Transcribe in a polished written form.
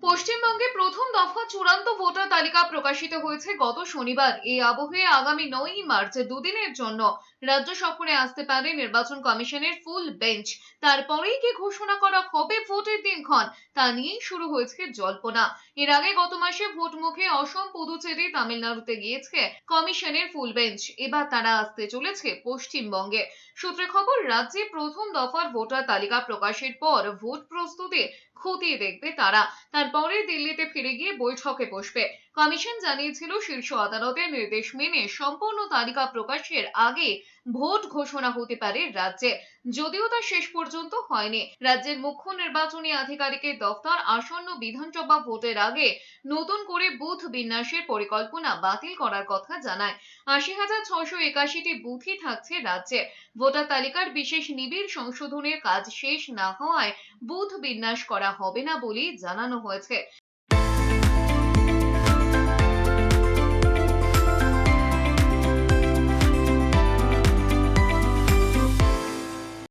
পশ্চিমবঙ্গে প্রথম দফা চূড়ান্ত ভোটার তালিকা প্রকাশিত হয়েছে গত শনিবার। এই আবহে আগামী 9ই মার্চ দুদিনের জন্য রাজ্য সফরে আসতে পারে নির্বাচন কমিশনের ফুল বেঞ্চ। তারপরেই কি ঘোষণা করা হবে ভোটের দিনক্ষণ, তা নিয়েই শুরু হয়েছে জল্পনা। এর আগে গত মাসে ভোট মুখে অসম, পুদুচেরি, তামিলনাড়ুতে গিয়েছে কমিশনের ফুল বেঞ্চ। এবার তারা আসতে চলেছে পশ্চিমবঙ্গে। সূত্রে খবর, রাজ্যে প্রথম দফার ভোটার তালিকা প্রকাশের পর ভোট প্রস্তুতি খতিয়ে দেখবে তারা। তারপরে দিল্লিতে ফিরে গিয়ে বৈঠকে বসবে। কমিশন জানিয়েছিল, শীর্ষ আদালতের নির্দেশ মেনে সম্পূর্ণ তালিকা প্রকাশের আগে ভোট ঘোষণা হতে পারে রাজ্যে, যদিও তা শেষ পর্যন্ত হয়নি। রাজ্যের মুখ্য নির্বাচনী আধিকারিকের দফতর আসন্ন বিধানসভা ভোটের আগে নতুন করে বুথ বিন্যাসের পরিকল্পনা বাতিল করার কথা জানায়। ৮০,৬৮১টি বুথই থাকছে রাজ্যে। ভোটার তালিকার বিশেষ নিবিড় সংশোধনের কাজ শেষ না হওয়ায় বুথ বিন্যাস করা হবে না বলেই জানানো হয়েছে।